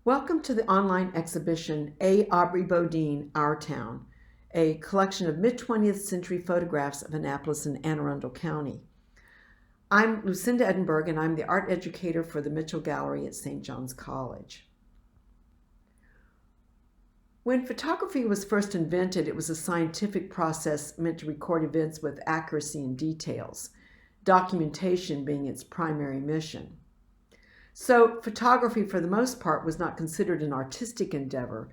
Welcome to the online exhibition, Aubrey Bodine, Our Town, a collection of mid-20th century photographs of Annapolis and Anne Arundel County. I'm Lucinda Edinburgh, and I'm the art educator for the Mitchell Gallery at St. John's College. When photography was first invented, it was a scientific process meant to record events with accuracy and details, documentation being its primary mission. So photography, for the most part, was not considered an artistic endeavor.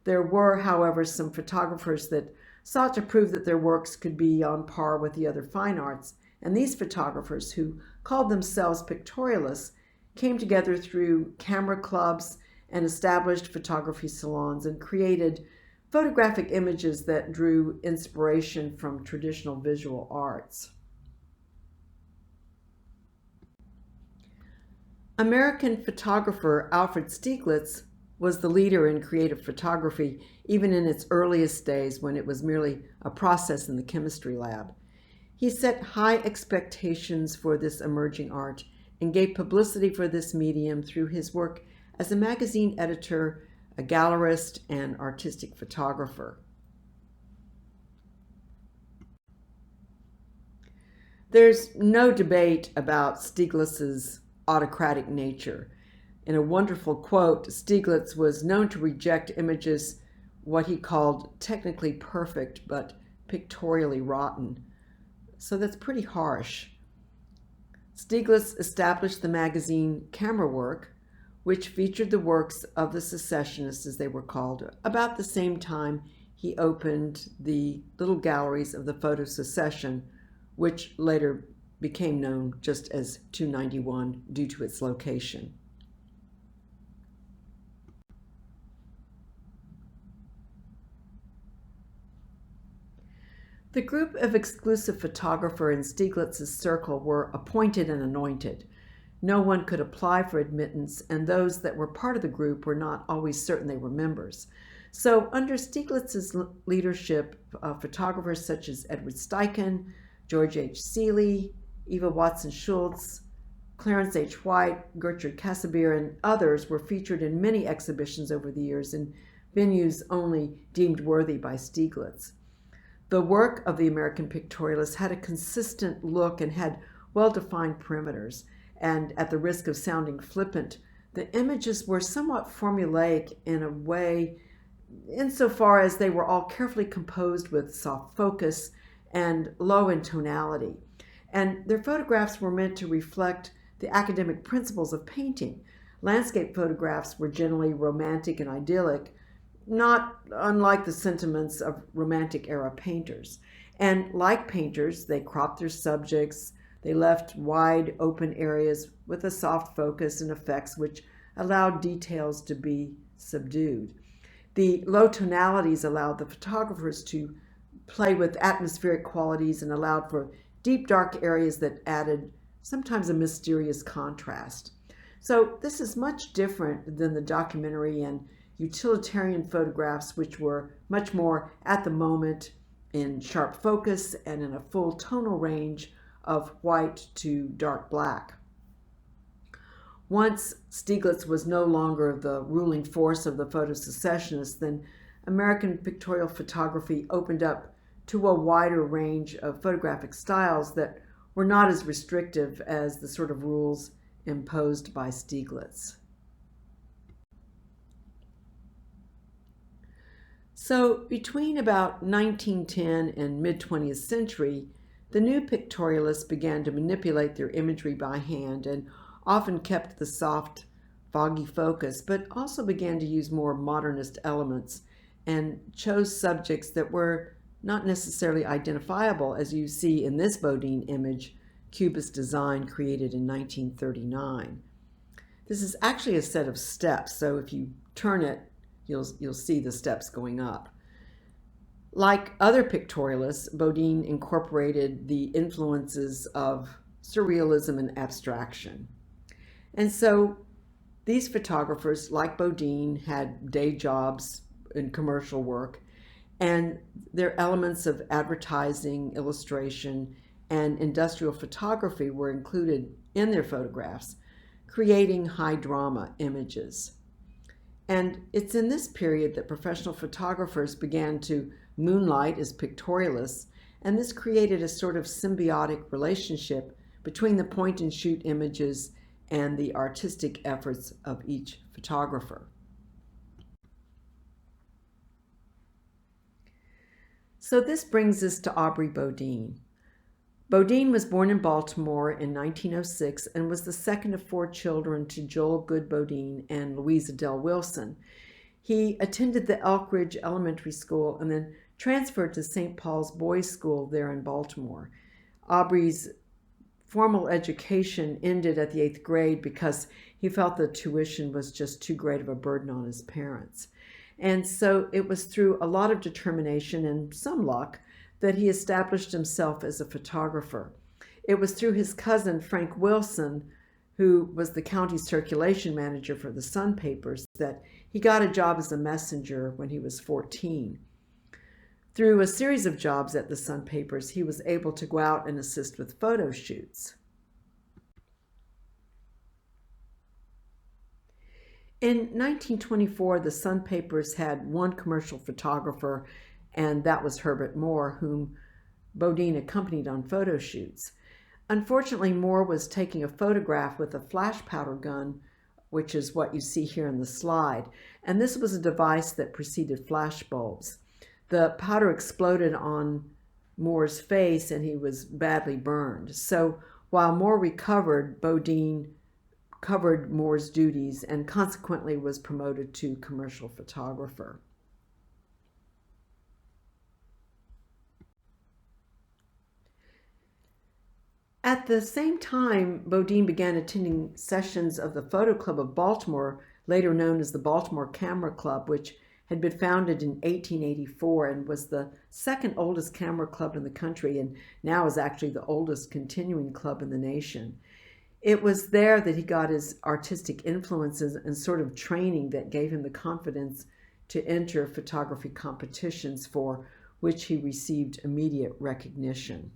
There were, however, some photographers that sought to prove that their works could be on par with the other fine arts, and these photographers, who called themselves pictorialists, came together through camera clubs and established photography salons and created photographic images that drew inspiration from traditional visual arts. American photographer Alfred Stieglitz was the leader in creative photography, even in its earliest days when it was merely a process in the chemistry lab. He set high expectations for this emerging art and gave publicity for this medium through his work as a magazine editor, a gallerist, and artistic photographer. There's no debate about Stieglitz's autocratic nature. In a wonderful quote, Stieglitz was known to reject images what he called technically perfect but pictorially rotten. So that's pretty harsh. Stieglitz established the magazine Camera Work, which featured the works of the Secessionists, as they were called, about the same time he opened the little galleries of the photo Secession, which later became known just as 291 due to its location. The group of exclusive photographers in Stieglitz's circle were appointed and anointed. No one could apply for admittance, and those that were part of the group were not always certain they were members. So under Stieglitz's leadership, photographers such as Edward Steichen, George H. Seeley, Eva Watson Schultz, Clarence H. White, Gertrude Casimir, and others were featured in many exhibitions over the years in venues only deemed worthy by Stieglitz. The work of the American pictorialists had a consistent look and had well-defined perimeters, and at the risk of sounding flippant, the images were somewhat formulaic in a way insofar as they were all carefully composed with soft focus and low in tonality. And their photographs were meant to reflect the academic principles of painting. Landscape photographs were generally romantic and idyllic, not unlike the sentiments of Romantic era painters. And like painters, they cropped their subjects, they left wide open areas with a soft focus and effects which allowed details to be subdued. The low tonalities allowed the photographers to play with atmospheric qualities and allowed for deep, dark areas that added sometimes a mysterious contrast. So this is much different than the documentary and utilitarian photographs, which were much more at the moment in sharp focus and in a full tonal range of white to dark black. Once Stieglitz was no longer the ruling force of the photo Secessionists, then American pictorial photography opened up to a wider range of photographic styles that were not as restrictive as the sort of rules imposed by Stieglitz. So between about 1910 and mid-20th century, the new pictorialists began to manipulate their imagery by hand and often kept the soft, foggy focus, but also began to use more modernist elements and chose subjects that were not necessarily identifiable, as you see in this Bodine image, Cubist design created in 1939. This is actually a set of steps, so if you turn it, you'll see the steps going up. Like other pictorialists, Bodine incorporated the influences of surrealism and abstraction. And so these photographers, like Bodine, had day jobs in commercial work, and their elements of advertising, illustration, and industrial photography were included in their photographs, creating high drama images. And it's in this period that professional photographers began to moonlight as pictorialists, and this created a sort of symbiotic relationship between the point and shoot images and the artistic efforts of each photographer. So this brings us to Aubrey Bodine. Bodine was born in Baltimore in 1906 and was the second of 4 children to Joel Good Bodine and Louisa Dell Wilson. He attended the Elk Ridge Elementary School and then transferred to St. Paul's Boys' School there in Baltimore. Aubrey's formal education ended at the 8th grade because he felt the tuition was just too great of a burden on his parents. And so it was through a lot of determination and some luck that he established himself as a photographer. It was through his cousin, Frank Wilson, who was the county circulation manager for the Sun papers, that he got a job as a messenger when he was 14. Through a series of jobs at the Sun papers, he was able to go out and assist with photo shoots. In 1924, the Sun papers had one commercial photographer, and that was Herbert Moore, whom Bodine accompanied on photo shoots. Unfortunately, Moore was taking a photograph with a flash powder gun, which is what you see here in the slide, and this was a device that preceded flash bulbs. The powder exploded on Moore's face and he was badly burned. So while Moore recovered, Bodine covered Moore's duties and consequently was promoted to commercial photographer. At the same time, Bodine began attending sessions of the Photo Club of Baltimore, later known as the Baltimore Camera Club, which had been founded in 1884 and was the second oldest camera club in the country, and now is actually the oldest continuing club in the nation. It was there that he got his artistic influences and sort of training that gave him the confidence to enter photography competitions, for which he received immediate recognition.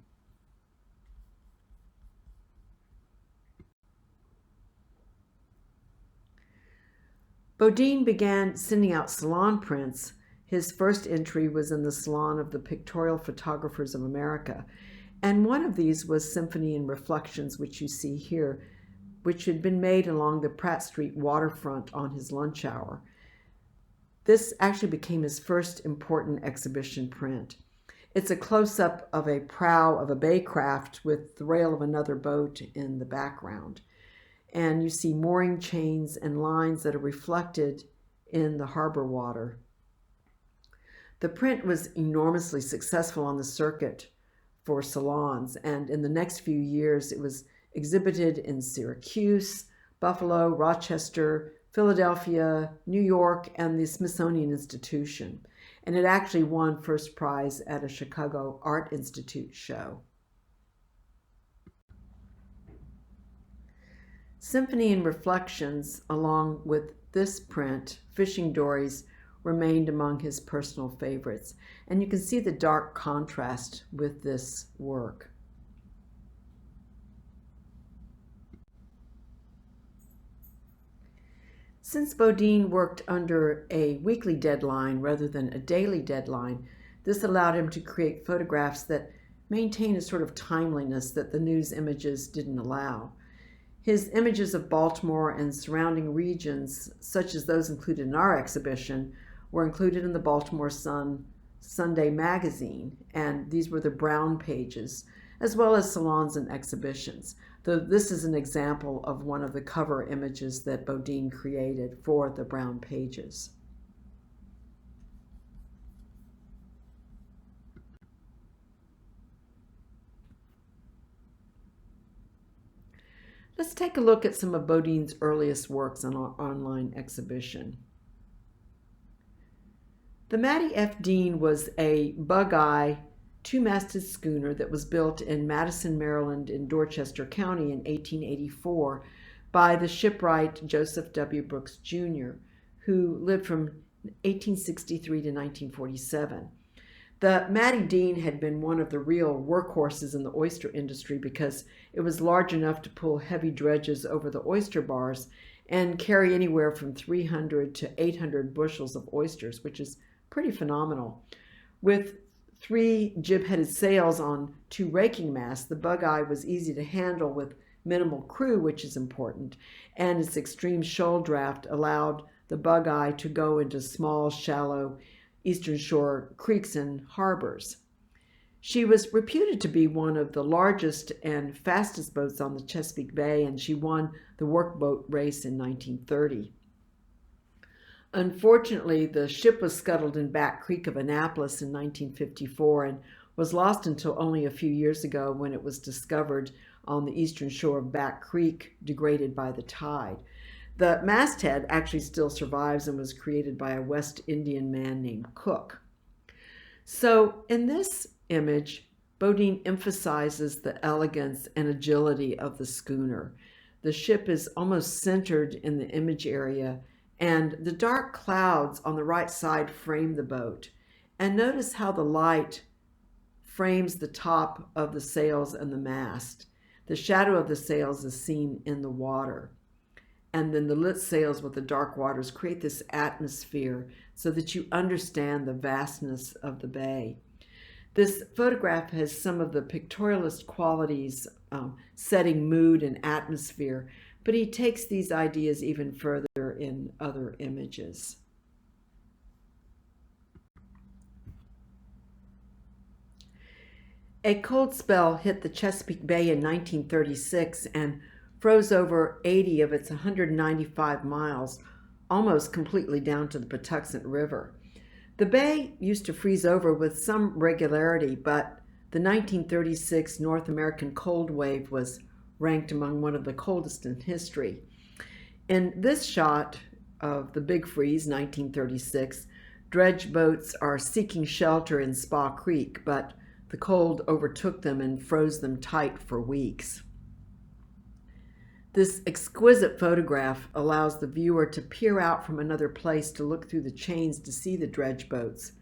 Bodine began sending out salon prints. His first entry was in the Salon of the Pictorial Photographers of America, and one of these was Symphony and Reflections, which you see here, which had been made along the Pratt Street waterfront on his lunch hour. This actually became his first important exhibition print. It's a close-up of a prow of a bay craft with the rail of another boat in the background. And you see mooring chains and lines that are reflected in the harbor water. The print was enormously successful on the circuit for salons, and in the next few years it was exhibited in Syracuse, Buffalo, Rochester, Philadelphia, New York, and the Smithsonian Institution. And it actually won first prize at a Chicago Art Institute show. Symphony and Reflections, along with this print, Fishing Dories, remained among his personal favorites. And you can see the dark contrast with this work. Since Bodine worked under a weekly deadline rather than a daily deadline, this allowed him to create photographs that maintain a sort of timeliness that the news images didn't allow. His images of Baltimore and surrounding regions, such as those included in our exhibition, were included in the Baltimore Sun Sunday magazine, and these were the brown pages, as well as salons and exhibitions. Though this is an example of one of the cover images that Bodine created for the brown pages. Let's take a look at some of Bodine's earliest works on our online exhibition. The Maddie F. Dean was a bug-eye, two-masted schooner that was built in Madison, Maryland in Dorchester County in 1884 by the shipwright Joseph W. Brooks, Jr., who lived from 1863 to 1947. The Maddie Dean had been one of the real workhorses in the oyster industry because it was large enough to pull heavy dredges over the oyster bars, and carry anywhere from 300 to 800 bushels of oysters, which is pretty phenomenal. With 3 jib-headed sails on 2 raking masts, the Bug-Eye was easy to handle with minimal crew, which is important, and its extreme shoal draft allowed the Bug-Eye to go into small, shallow eastern shore creeks and harbors. She was reputed to be one of the largest and fastest boats on the Chesapeake Bay, and she won the workboat race in 1930. Unfortunately, the ship was scuttled in Back Creek of Annapolis in 1954 and was lost until only a few years ago when it was discovered on the eastern shore of Back Creek, degraded by the tide. The masthead actually still survives and was created by a West Indian man named Cook. So in this image, Bodine emphasizes the elegance and agility of the schooner. The ship is almost centered in the image area, and the dark clouds on the right side frame the boat. And notice how the light frames the top of the sails and the mast. The shadow of the sails is seen in the water. And then the lit sails with the dark waters create this atmosphere so that you understand the vastness of the bay. This photograph has some of the pictorialist qualities, setting mood and atmosphere, but he takes these ideas even further in other images. A cold spell hit the Chesapeake Bay in 1936 and froze over 80 of its 195 miles, almost completely down to the Patuxent River. The bay used to freeze over with some regularity, but the 1936 North American cold wave was ranked among one of the coldest in history. In this shot of the Big Freeze, 1936, dredge boats are seeking shelter in Spa Creek, but the cold overtook them and froze them tight for weeks. This exquisite photograph allows the viewer to peer out from another place to look through the chains to see the dredge boats.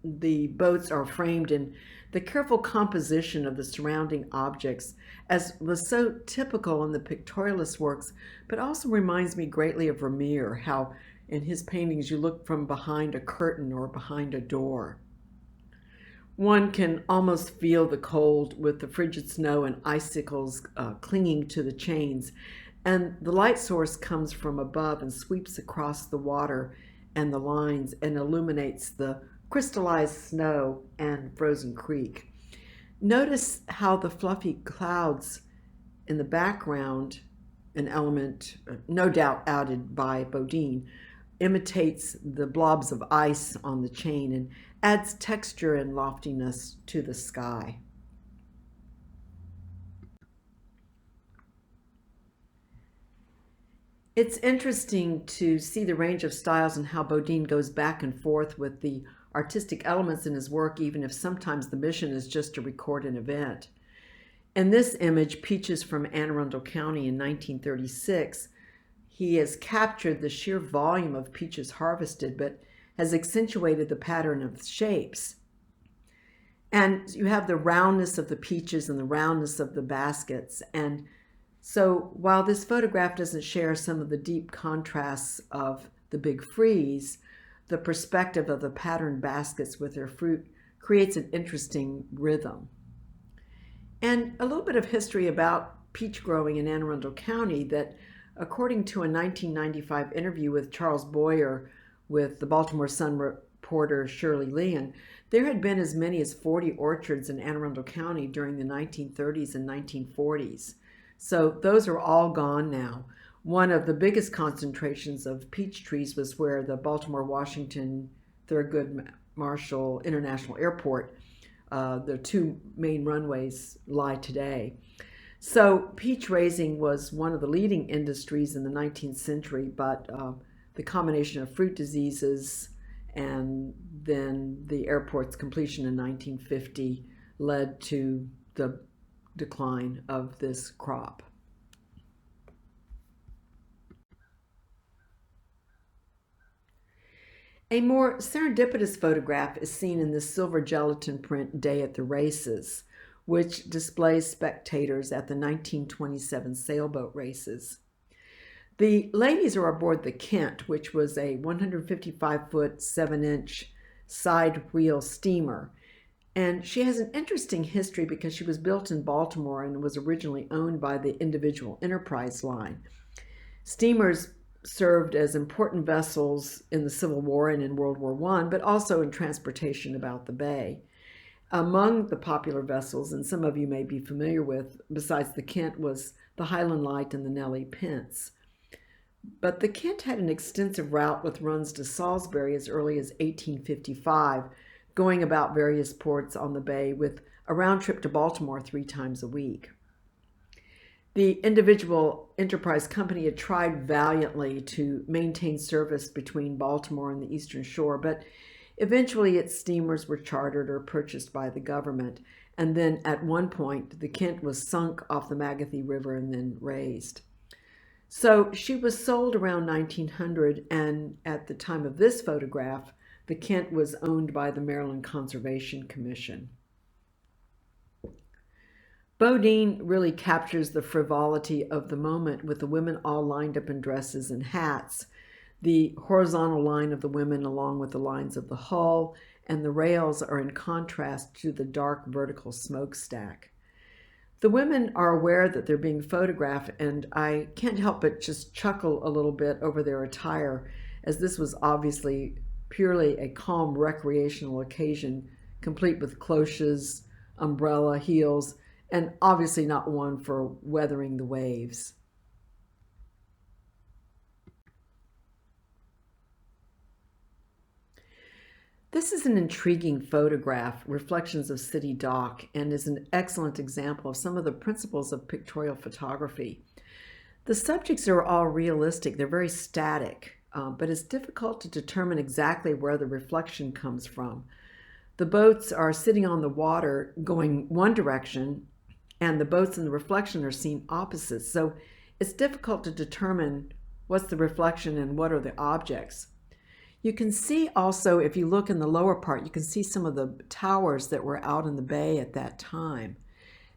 The boats are framed in the careful composition of the surrounding objects, as was so typical in the pictorialist works, but also reminds me greatly of Vermeer, how in his paintings you look from behind a curtain or behind a door. One can almost feel the cold with the frigid snow and icicles clinging to the chains, and the light source comes from above and sweeps across the water and the lines and illuminates the crystallized snow and frozen creek. Notice how the fluffy clouds in the background, an element no doubt added by Bodine, imitates the blobs of ice on the chain and adds texture and loftiness to the sky. It's interesting to see the range of styles and how Bodine goes back and forth with the artistic elements in his work, even if sometimes the mission is just to record an event. In this image, Peaches from Anne Arundel County in 1936, he has captured the sheer volume of peaches harvested, but has accentuated the pattern of shapes. And you have the roundness of the peaches and the roundness of the baskets. And so while this photograph doesn't share some of the deep contrasts of the Big Freeze, the perspective of the patterned baskets with their fruit creates an interesting rhythm. And a little bit of history about peach growing in Anne Arundel County, that according to a 1995 interview with Charles Boyer with the Baltimore Sun reporter Shirley Leon, there had been as many as 40 orchards in Anne Arundel County during the 1930s and 1940s. So those are all gone now. One of the biggest concentrations of peach trees was where the Baltimore-Washington Thurgood Marshall International Airport, the 2 main runways, lie today. So peach raising was one of the leading industries in the 19th century, but the combination of fruit diseases and then the airport's completion in 1950 led to the decline of this crop. A more serendipitous photograph is seen in the silver gelatin print Day at the Races, which displays spectators at the 1927 sailboat races. The ladies are aboard the Kent, which was a 155-foot, 7-inch side wheel steamer. And she has an interesting history because she was built in Baltimore and was originally owned by the Individual Enterprise Line. Steamers served as important vessels in the Civil War and in World War I, but also in transportation about the bay. Among the popular vessels, and some of you may be familiar with, besides the Kent, was the Highland Light and the Nellie Pence. But the Kent had an extensive route with runs to Salisbury as early as 1855, going about various ports on the bay with a round trip to Baltimore 3 times a week. The Individual Enterprise Company had tried valiantly to maintain service between Baltimore and the Eastern Shore, but eventually its steamers were chartered or purchased by the government, and then at one point the Kent was sunk off the Magathie River and then raised. So she was sold around 1900, and at the time of this photograph, the Kent was owned by the Maryland Conservation Commission. Bodine really captures the frivolity of the moment with the women all lined up in dresses and hats, the horizontal line of the women along with the lines of the hull, and the rails are in contrast to the dark vertical smokestack. The women are aware that they're being photographed, and I can't help but just chuckle a little bit over their attire, as this was obviously purely a calm recreational occasion, complete with cloches, umbrella, heels, and obviously not one for weathering the waves. This is an intriguing photograph, Reflections of City Dock, and is an excellent example of some of the principles of pictorial photography. The subjects are all realistic, they're very static, but it's difficult to determine exactly where the reflection comes from. The boats are sitting on the water going one direction, and the boats in the reflection are seen opposite, so it's difficult to determine what's the reflection and what are the objects. You can see also, if you look in the lower part, you can see some of the towers that were out in the bay at that time.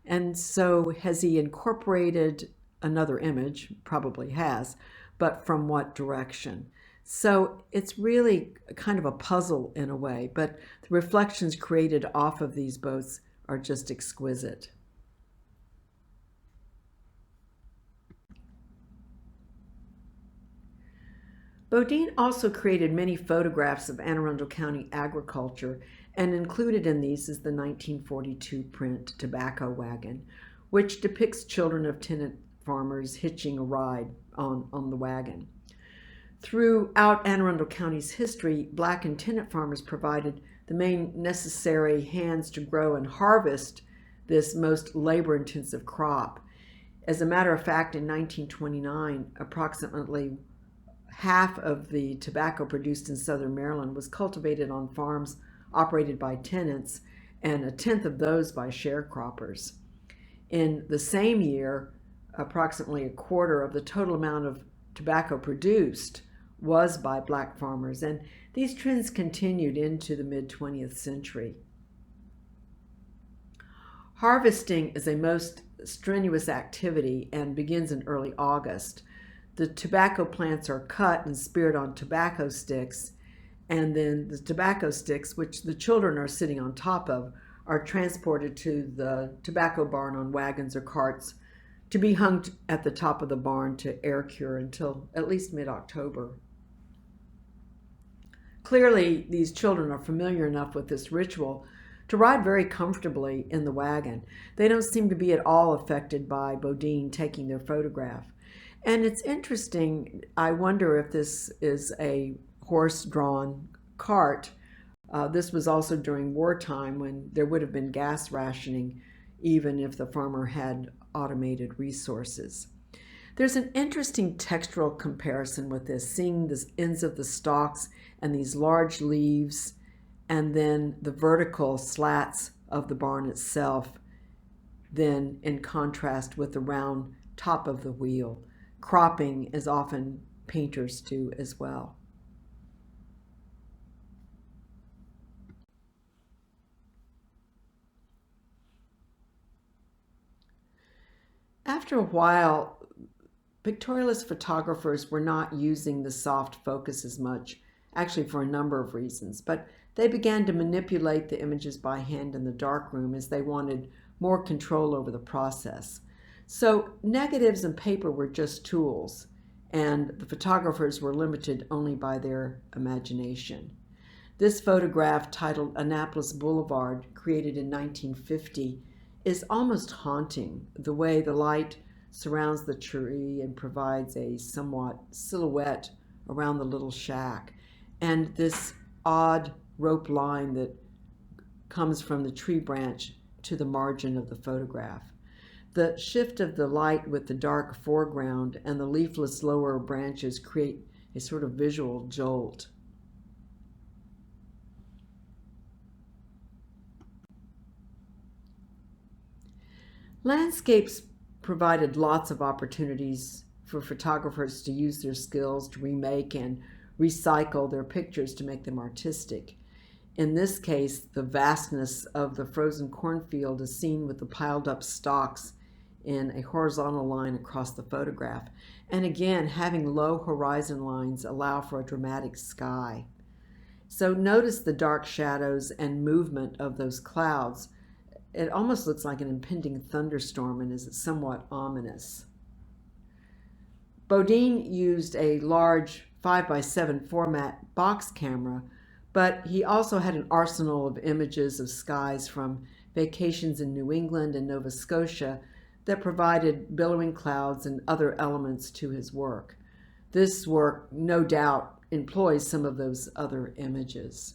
And so has he incorporated another image? Probably has, but from what direction? So it's really kind of a puzzle in a way, but the reflections created off of these boats are just exquisite. Bodine also created many photographs of Anne Arundel County agriculture, and included in these is the 1942 print Tobacco Wagon, which depicts children of tenant farmers hitching a ride on the wagon. Throughout Anne Arundel County's history, black and tenant farmers provided the main necessary hands to grow and harvest this most labor-intensive crop. As a matter of fact, in 1929, approximately half of the tobacco produced in southern Maryland was cultivated on farms operated by tenants, and a tenth of those by sharecroppers. In the same year, approximately a quarter of the total amount of tobacco produced was by black farmers, and these trends continued into the mid-20th century. Harvesting is a most strenuous activity and begins in early August. The tobacco plants are cut and speared on tobacco sticks, and then the tobacco sticks, which the children are sitting on top of, are transported to the tobacco barn on wagons or carts to be hung at the top of the barn to air cure until at least mid-October. Clearly, these children are familiar enough with this ritual to ride very comfortably in the wagon. They don't seem to be at all affected by Bodine taking their photograph. And it's interesting, I wonder if this is a horse-drawn cart. This was also during wartime when there would have been gas rationing, even if the farmer had automated resources. There's an interesting textural comparison with this, seeing the ends of the stalks and these large leaves, and then the vertical slats of the barn itself, then in contrast with the round top of the wheel. Cropping is often painters do as well. After a while, Pictorialist photographers were not using the soft focus as much, actually for a number of reasons, but they began to manipulate the images by hand in the darkroom as they wanted more control over the process. So negatives and paper were just tools, and the photographers were limited only by their imagination. This photograph, titled Annapolis Boulevard, created in 1950, is almost haunting, the way the light surrounds the tree and provides a somewhat silhouette around the little shack, and this odd rope line that comes from the tree branch to the margin of the photograph. The shift of the light with the dark foreground and the leafless lower branches create a sort of visual jolt. Landscapes provided lots of opportunities for photographers to use their skills to remake and recycle their pictures to make them artistic. In this case, the vastness of the frozen cornfield is seen with the piled up stalks in a horizontal line across the photograph. And again, having low horizon lines allow for a dramatic sky. So notice the dark shadows and movement of those clouds. It almost looks like an impending thunderstorm and is somewhat ominous. Bodine used a large 5x7 format box camera, but he also had an arsenal of images of skies from vacations in New England and Nova Scotia that provided billowing clouds and other elements to his work. This work, no doubt, employs some of those other images.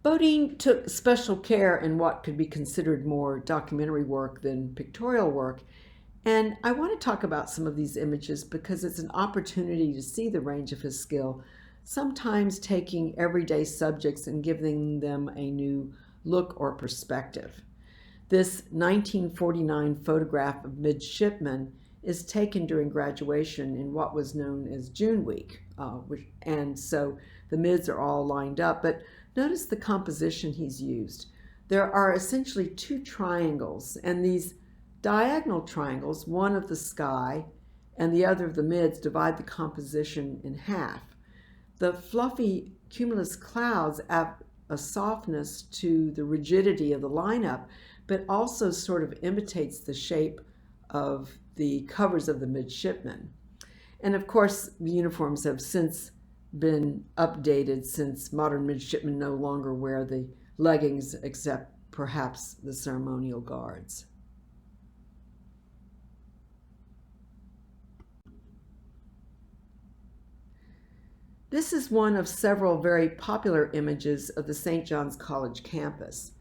Bodine took special care in what could be considered more documentary work than pictorial work, and I want to talk about some of these images because it's an opportunity to see the range of his skill, sometimes taking everyday subjects and giving them a new look or perspective. This 1949 photograph of Midshipmen is taken during graduation in what was known as June Week, and so the mids are all lined up, but notice the composition he's used. There are essentially two triangles, and these diagonal triangles, one of the sky and the other of the mids, divide the composition in half. The fluffy cumulus clouds add a softness to the rigidity of the lineup, but also sort of imitates the shape of the covers of the midshipmen. And of course, the uniforms have since been updated, since modern midshipmen no longer wear the leggings except perhaps the ceremonial guards. This is one of several very popular images of the St. John's College campus.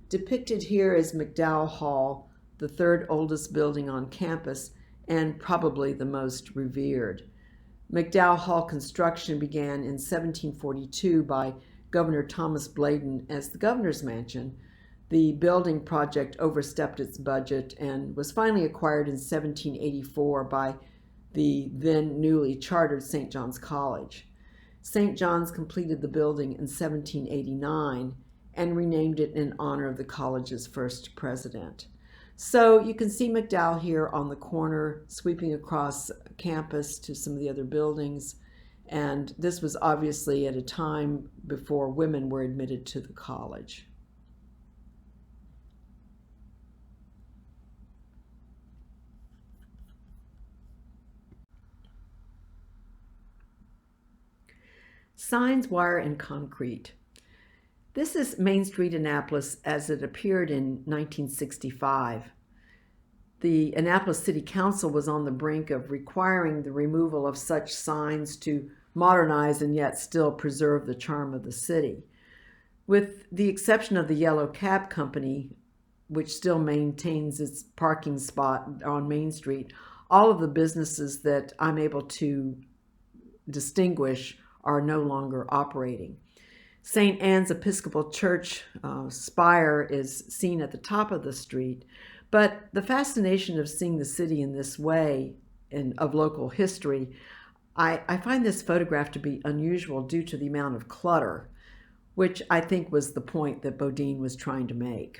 Depicted here is McDowell Hall, the third oldest building on campus and probably the most revered. McDowell Hall construction began in 1742 by Governor Thomas Bladen as the governor's mansion. The building project overstepped its budget and was finally acquired in 1784 by the then newly chartered St. John's College. St. John's completed the building in 1789 and renamed it in honor of the college's first president. So you can see McDowell here on the corner, sweeping across campus to some of the other buildings. And this was obviously at a time before women were admitted to the college. Signs, wire, and concrete. This is Main Street, Annapolis, as it appeared in 1965. The Annapolis City Council was on the brink of requiring the removal of such signs to modernize and yet still preserve the charm of the city. With the exception of the Yellow Cab Company, which still maintains its parking spot on Main Street, all of the businesses that I'm able to distinguish are no longer operating. St. Anne's Episcopal Church spire is seen at the top of the street, but the fascination of seeing the city in this way and of local history, I find this photograph to be unusual due to the amount of clutter. which I think was the point that Bodine was trying to make.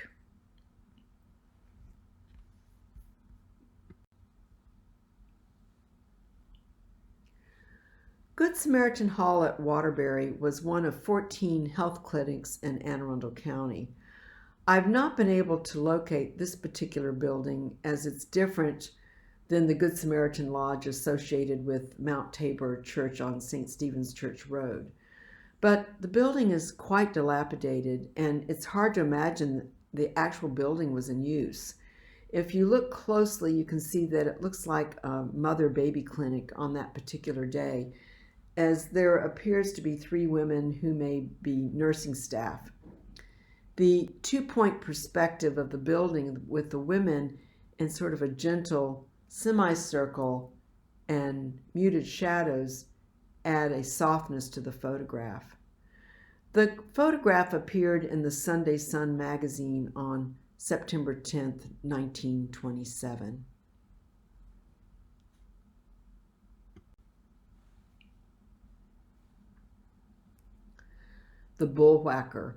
Good Samaritan Hall at Waterbury was one of 14 health clinics in Anne Arundel County. I've not been able to locate this particular building as it's different than the Good Samaritan Lodge associated with Mount Tabor Church on St. Stephen's Church Road. But the building is quite dilapidated, and it's hard to imagine the actual building was in use. If you look closely, you can see that it looks like a mother-baby clinic on that particular day, as there appears to be 3 women who may be nursing staff. The 2-point perspective of the building with the women in sort of a gentle semicircle and muted shadows add a softness to the photograph. The photograph appeared in the Sunday Sun magazine on September 10th, 1927. The bullwhacker.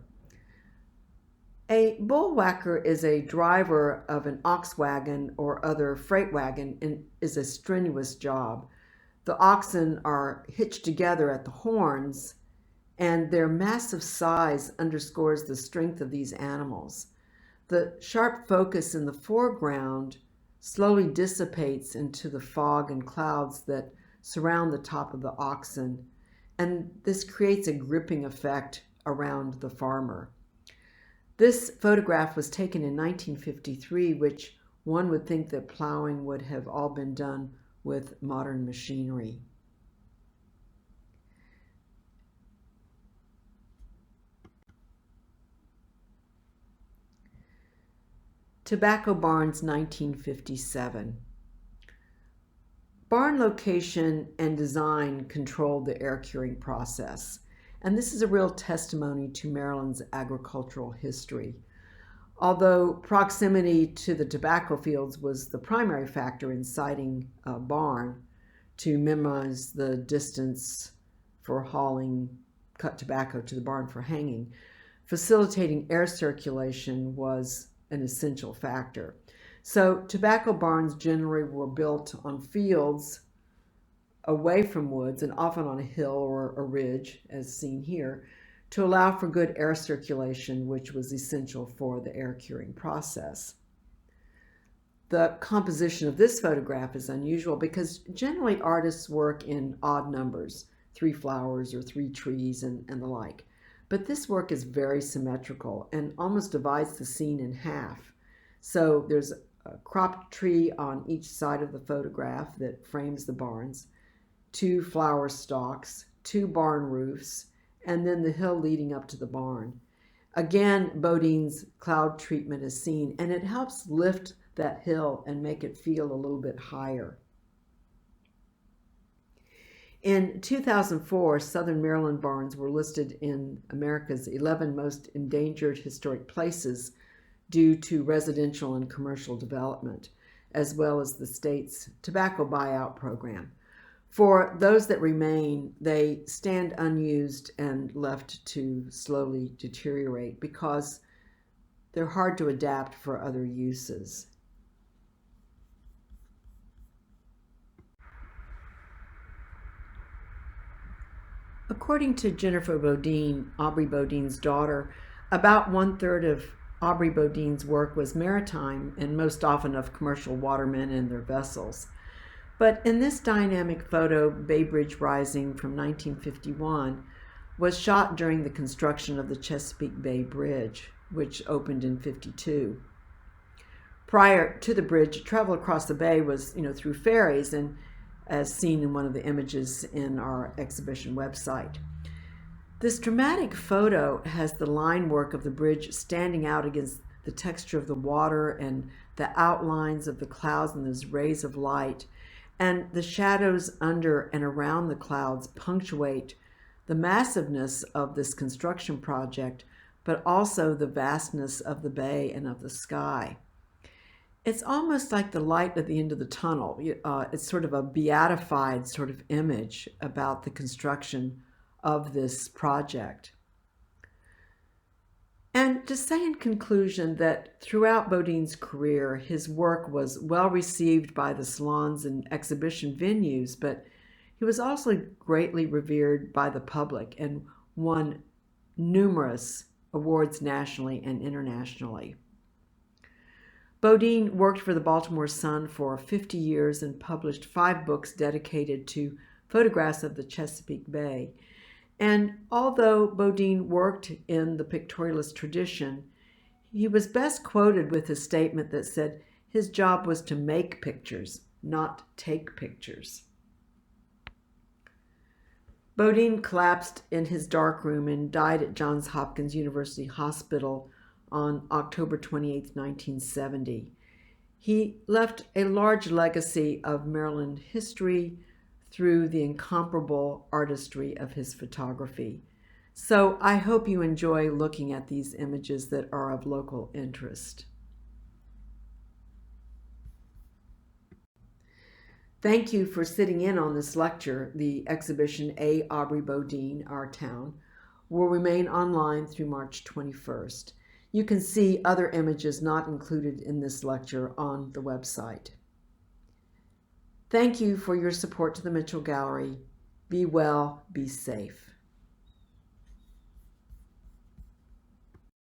A bullwhacker is a driver of an ox wagon or other freight wagon and is a strenuous job. The oxen are hitched together at the horns, and their massive size underscores the strength of these animals. The sharp focus in the foreground slowly dissipates into the fog and clouds that surround the top of the oxen, and this creates a gripping effect around the farmer. This photograph was taken in 1953, which one would think that plowing would have all been done with modern machinery. Tobacco Barns, 1957. Barn location and design controlled the air curing process, and this is a real testimony to Maryland's agricultural history. Although proximity to the tobacco fields was the primary factor in siting a barn to minimize the distance for hauling cut tobacco to the barn for hanging, facilitating air circulation was an essential factor. So tobacco barns generally were built on fields away from woods and often on a hill or a ridge, as seen here, to allow for good air circulation, which was essential for the air curing process. The composition of this photograph is unusual because generally artists work in odd numbers, 3 flowers or 3 trees and the like. But this work is very symmetrical and almost divides the scene in half. So there's a cropped tree on each side of the photograph that frames the barns, 2 flower stalks, 2 barn roofs, and then the hill leading up to the barn. Again, Bodine's cloud treatment is seen, and it helps lift that hill and make it feel a little bit higher. In 2004, Southern Maryland barns were listed in America's 11 most endangered historic places due to residential and commercial development, as well as the state's tobacco buyout program. For those that remain, they stand unused and left to slowly deteriorate because they're hard to adapt for other uses. According to Jennifer Bodine, Aubrey Bodine's daughter, about 1/3 of Aubrey Bodine's work was maritime and most often of commercial watermen and their vessels. But in this dynamic photo, Bay Bridge Rising from 1951 was shot during the construction of the Chesapeake Bay Bridge, which opened in 52. Prior to the bridge, travel across the bay was, through ferries, and as seen in one of the images in our exhibition website. This dramatic photo has the line work of the bridge standing out against the texture of the water and the outlines of the clouds and those rays of light, and the shadows under and around the clouds punctuate the massiveness of this construction project, but also the vastness of the bay and of the sky. It's almost like the light at the end of the tunnel. It's sort of a beatified sort of image about the construction of this project. And to say in conclusion that throughout Bodine's career, his work was well received by the salons and exhibition venues, but he was also greatly revered by the public and won numerous awards nationally and internationally. Bodine worked for the Baltimore Sun for 50 years and published 5 books dedicated to photographs of the Chesapeake Bay. And although Bodine worked in the pictorialist tradition, he was best quoted with a statement that said his job was to make pictures, not take pictures. Bodine collapsed in his darkroom and died at Johns Hopkins University Hospital on October 28, 1970. He left a large legacy of Maryland history through the incomparable artistry of his photography. So I hope you enjoy looking at these images that are of local interest. Thank you for sitting in on this lecture. The exhibition A. Aubrey Bodine, Our Town, will remain online through March 21st. You can see other images not included in this lecture on the website. Thank you for your support to the Mitchell Gallery. Be well, be safe.